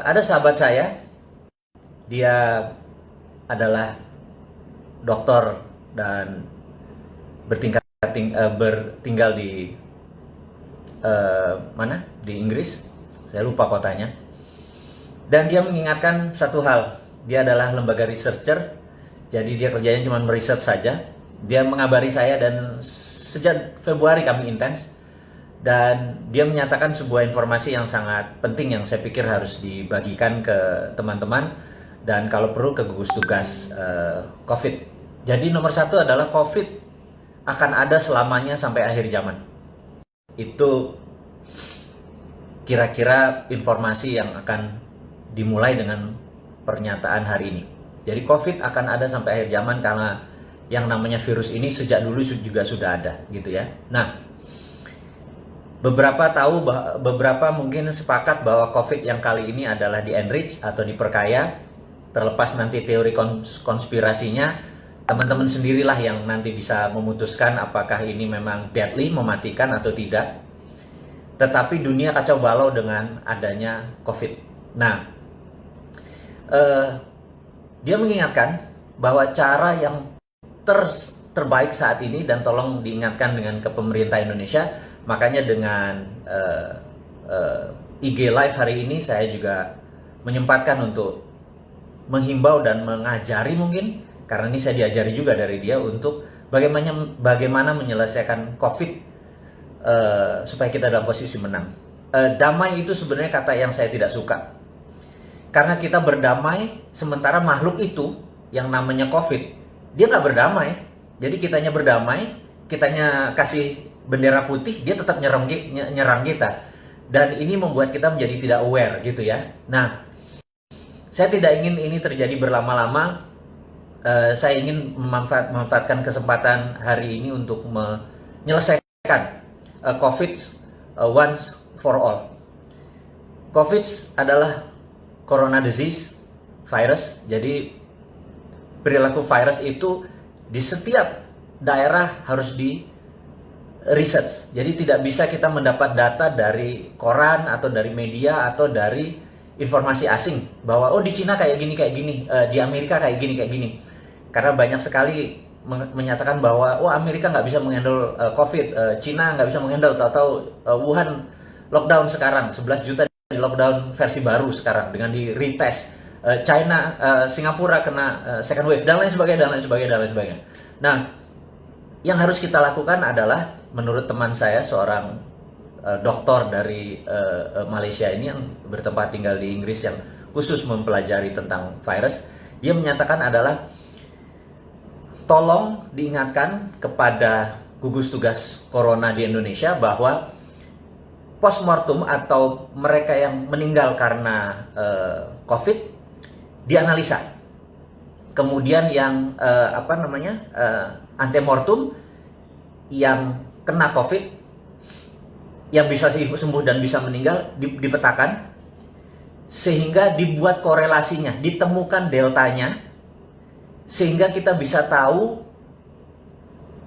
Ada sahabat saya, dia adalah dokter dan bertinggal di mana? Di Inggris. Saya lupa kotanya. Dan dia mengingatkan satu hal. Dia adalah lembaga researcher. Jadi dia kerjanya cuma meriset saja. Dia mengabari saya dan sejak Februari kami intens. Dan dia menyatakan sebuah informasi yang sangat penting yang saya pikir harus dibagikan ke teman-teman dan kalau perlu ke gugus tugas COVID. Jadi nomor satu adalah COVID akan ada selamanya sampai akhir zaman. Itu kira-kira informasi yang akan dimulai dengan pernyataan hari ini. Jadi COVID akan ada sampai akhir zaman karena yang namanya virus ini sejak dulu juga sudah ada gitu ya. Nah, beberapa mungkin sepakat bahwa COVID yang kali ini adalah di enrich atau diperkaya. Terlepas nanti teori konspirasinya, teman-teman sendirilah yang nanti bisa memutuskan apakah ini memang deadly, mematikan atau tidak. Tetapi dunia kacau balau dengan adanya COVID. Nah, dia mengingatkan bahwa cara yang terbaik saat ini, dan tolong diingatkan dengan ke pemerintah Indonesia, makanya dengan IG Live hari ini saya juga menyempatkan untuk menghimbau dan mengajari mungkin, karena ini saya diajari juga dari dia untuk bagaimana menyelesaikan COVID supaya kita dalam posisi menang. Damai itu sebenarnya kata yang saya tidak suka. Karena kita berdamai, sementara makhluk itu yang namanya COVID, dia nggak berdamai. Jadi kitanya berdamai, kitanya kasih bendera putih, dia tetap nyerang kita. Dan ini membuat kita menjadi tidak aware gitu ya. Nah, saya tidak ingin ini terjadi berlama-lama. Saya ingin memanfaatkan kesempatan hari ini untuk menyelesaikan COVID once for all. COVID adalah corona disease, virus. Jadi perilaku virus itu di setiap daerah harus di research. Jadi tidak bisa kita mendapat data dari koran atau dari media atau dari informasi asing bahwa oh di Cina kayak gini, di Amerika kayak gini. Karena banyak sekali menyatakan bahwa oh Amerika nggak bisa menghandle COVID, Cina nggak bisa menghandle, tahu-tahu Wuhan lockdown sekarang 11 juta di lockdown versi baru sekarang dengan di retest. China, Singapura kena second wave dan lain sebagainya. Nah, yang harus kita lakukan adalah menurut teman saya, seorang dokter dari Malaysia ini yang bertempat tinggal di Inggris yang khusus mempelajari tentang virus, dia menyatakan adalah tolong diingatkan kepada gugus tugas corona di Indonesia bahwa postmortem atau mereka yang meninggal karena COVID dianalisa. Kemudian yang antemortem yang kena COVID, yang bisa sembuh dan bisa meninggal, dipetakan, sehingga dibuat korelasinya, ditemukan deltanya, sehingga kita bisa tahu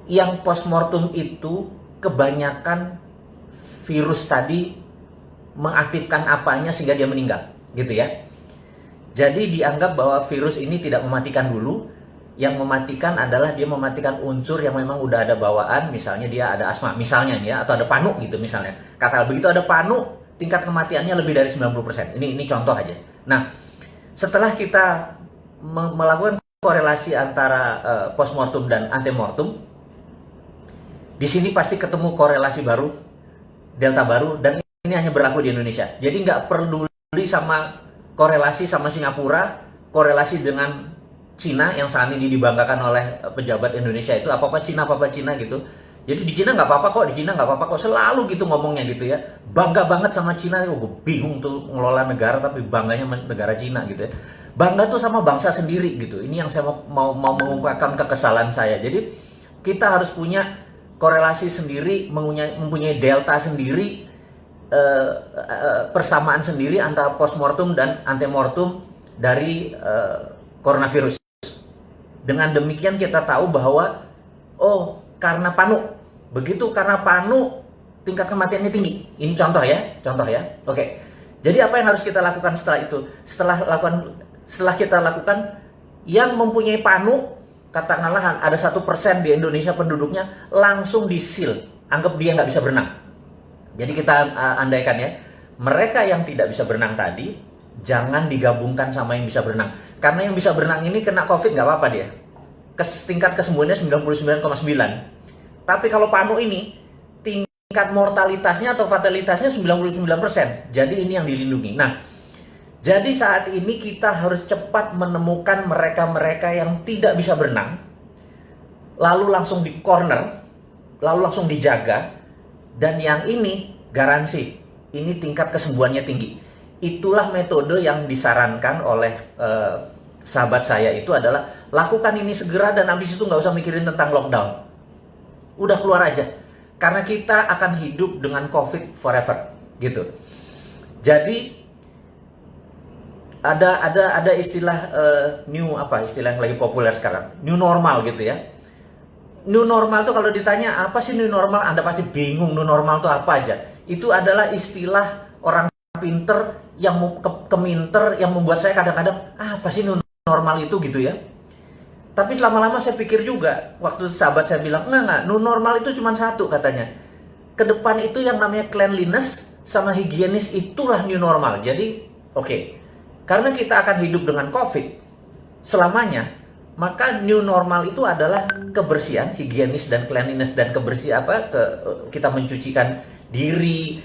yang postmortem itu kebanyakan virus tadi mengaktifkan apanya sehingga dia meninggal, gitu ya. Jadi dianggap bahwa virus ini tidak mematikan dulu. Yang mematikan adalah dia mematikan unsur yang memang udah ada bawaan, misalnya dia ada asma, misalnya ya, atau ada panu gitu misalnya. Kata begitu ada panu, tingkat kematiannya lebih dari 90%. Ini contoh aja. Nah, setelah kita melakukan korelasi antara postmortem dan antemortem, di sini pasti ketemu korelasi baru, delta baru, dan ini hanya berlaku di Indonesia. Jadi nggak peduli sama korelasi sama Singapura, korelasi dengan Cina yang saat ini dibanggakan oleh pejabat Indonesia itu apa-apa Cina gitu. Jadi di Cina nggak apa-apa kok, selalu gitu ngomongnya gitu ya. Bangga banget sama Cina, gue bingung tuh ngelola negara tapi bangganya negara Cina gitu ya. Bangga tuh sama bangsa sendiri gitu. Ini yang saya mau mengungkapkan kekesalan saya. Jadi kita harus punya korelasi sendiri, mempunyai delta sendiri, persamaan sendiri antara postmortem dan antemortem dari coronavirus. Dengan demikian kita tahu bahwa oh karena panu, begitu karena panu tingkat kematiannya tinggi. Ini contoh ya. Oke. Jadi apa yang harus kita lakukan setelah itu? Setelah kita lakukan, yang mempunyai panu, katakanlah ada 1% di Indonesia penduduknya, langsung disil, anggap dia nggak bisa berenang. Jadi kita andaikan ya, mereka yang tidak bisa berenang tadi, jangan digabungkan sama yang bisa berenang. Karena yang bisa berenang ini kena COVID nggak apa-apa dia. Tingkat kesembuhannya 99,9. Tapi kalau panu ini, tingkat mortalitasnya atau fatalitasnya 99%. Jadi ini yang dilindungi. Nah, jadi saat ini kita harus cepat menemukan mereka-mereka yang tidak bisa berenang, lalu langsung di corner, lalu langsung dijaga, dan yang ini garansi, ini tingkat kesembuhannya tinggi. Itulah metode yang disarankan oleh sahabat saya itu adalah lakukan ini segera dan habis itu nggak usah mikirin tentang lockdown. Udah keluar aja. Karena kita akan hidup dengan COVID forever, gitu. Jadi ada istilah istilah yang lagi populer sekarang, new normal gitu ya. New normal tuh kalau ditanya apa sih new normal, Anda pasti bingung new normal tuh apa aja. Itu adalah istilah orang pinter yang keminter yang membuat saya kadang-kadang apa sih new normal itu gitu ya. Tapi lama-lama saya pikir juga, waktu sahabat saya bilang, enggak, new normal itu cuma satu katanya. Ke depan itu yang namanya cleanliness sama higienis itulah new normal. Jadi, oke. Karena kita akan hidup dengan COVID selamanya, maka new normal itu adalah kebersihan, higienis dan cleanliness dan kebersihan kita mencucikan diri,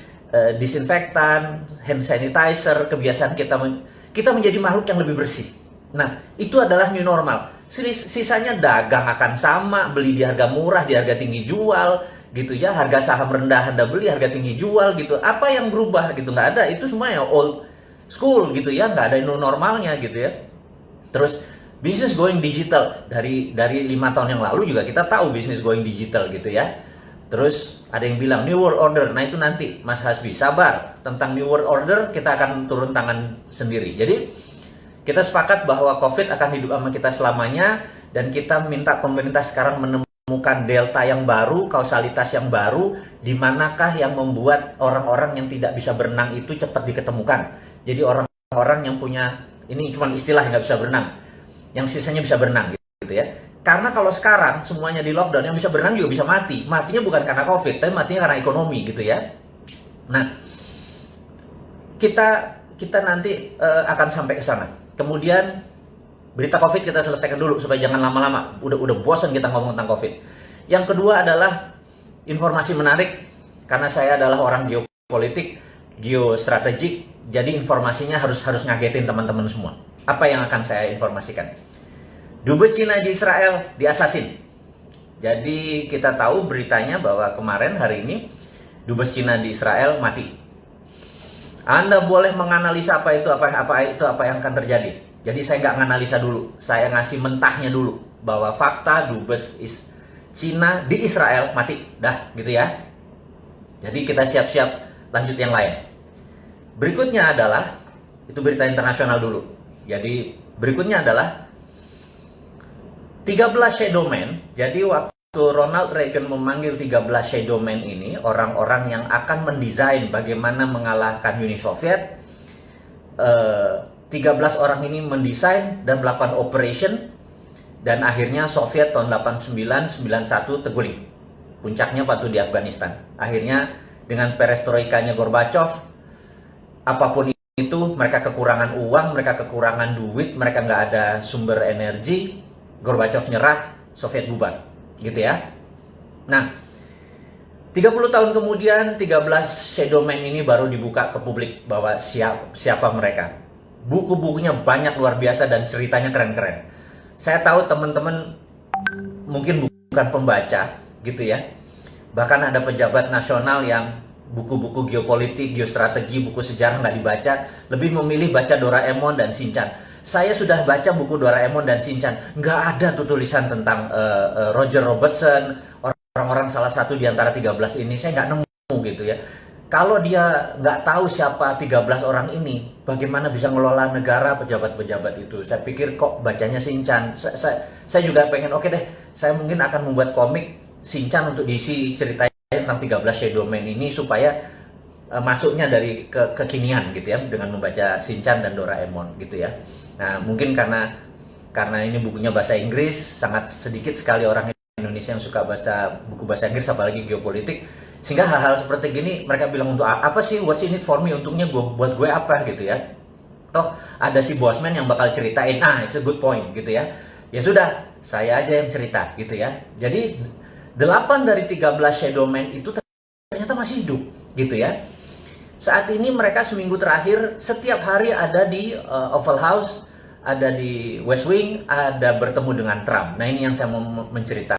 disinfektan, hand sanitizer, kebiasaan kita menjadi makhluk yang lebih bersih. Nah, itu adalah new normal. Sisanya dagang akan sama, beli di harga murah, di harga tinggi jual, gitu ya. Harga saham rendah Anda beli, harga tinggi jual, gitu. Apa yang berubah gitu? Nggak ada. Itu semua ya old school gitu ya. Nggak ada new normalnya gitu ya. Terus business going digital dari 5 tahun yang lalu juga kita tahu business going digital gitu ya. Terus ada yang bilang New World Order. Nah itu nanti Mas Hasbi sabar, tentang New World Order kita akan turun tangan sendiri. Jadi kita sepakat bahwa COVID akan hidup sama kita selamanya, dan kita minta pemerintah sekarang menemukan delta yang baru, kausalitas yang baru, di manakah yang membuat orang-orang yang tidak bisa berenang itu cepat diketemukan. Jadi orang-orang yang punya, ini cuma istilah yang nggak bisa berenang, yang sisanya bisa berenang gitu ya. Karena kalau sekarang semuanya di lockdown, yang bisa berenang juga bisa mati. Matinya bukan karena COVID, tapi matinya karena ekonomi gitu ya. Nah, kita nanti akan sampai ke sana. Kemudian berita COVID kita selesaikan dulu supaya jangan lama-lama. Udah bosan kita ngomong tentang COVID. Yang kedua adalah informasi menarik, karena saya adalah orang geopolitik, geostrategik, jadi informasinya harus ngagetin teman-teman semua. Apa yang akan saya informasikan? Dubes Cina di Israel diasasin. Jadi kita tahu beritanya bahwa kemarin hari ini Dubes Cina di Israel mati. Anda boleh menganalisa apa yang akan terjadi. Jadi saya nggak nganalisa dulu, saya ngasih mentahnya dulu bahwa fakta Dubes Cina di Israel mati, dah gitu ya. Jadi kita siap-siap lanjut yang lain. Berikutnya adalah, itu berita internasional dulu. Jadi berikutnya adalah 13 shadow men. Jadi waktu Ronald Reagan memanggil 13 shadow men ini, orang-orang yang akan mendesain bagaimana mengalahkan Uni Soviet, 13 orang ini mendesain dan melakukan operation, dan akhirnya Soviet tahun 89-91 terguling. Puncaknya waktu di Afghanistan. Akhirnya dengan perestroikanya Gorbachev, apapun itu, mereka kekurangan uang, mereka kekurangan duit, mereka nggak ada sumber energi, Gorbachev nyerah, Soviet bubar. Gitu ya. Nah, 30 tahun kemudian 13 shadow man ini baru dibuka ke publik bahwa siapa mereka. Buku-bukunya banyak luar biasa dan ceritanya keren-keren. Saya tahu teman-teman mungkin bukan pembaca gitu ya. Bahkan ada pejabat nasional yang buku-buku geopolitik, geostrategi, buku sejarah nggak dibaca, lebih memilih baca Doraemon dan Shinchan. Saya sudah baca buku Doraemon dan Shinchan, nggak ada tuh tulisan tentang Roger Robertson, orang-orang salah satu di antara 13 ini, saya nggak nemu gitu ya. Kalau dia nggak tahu siapa 13 orang ini, bagaimana bisa ngelola negara pejabat-pejabat itu? Saya pikir kok bacanya Shinchan. Saya juga pengen, oke deh, saya mungkin akan membuat komik Shinchan untuk diisi ceritanya tentang 13 shadow men ini supaya masuknya dari kekinian gitu ya, dengan membaca Shinchan dan Doraemon gitu ya. Nah, mungkin karena ini bukunya bahasa Inggris, sangat sedikit sekali orang Indonesia yang suka baca buku bahasa Inggris, apalagi geopolitik, sehingga hal-hal seperti gini mereka bilang, untuk apa sih, what's in it for me, untungnya buat gue apa gitu ya. Toh ada si Bosman yang bakal ceritain, it's a good point gitu ya. Ya sudah, saya aja yang cerita gitu ya. Jadi 8 dari 13 Shadow Man itu ternyata masih hidup gitu ya. Saat ini mereka seminggu terakhir setiap hari ada di Oval House, ada di West Wing, ada bertemu dengan Trump. Nah, ini yang saya mau menceritakan.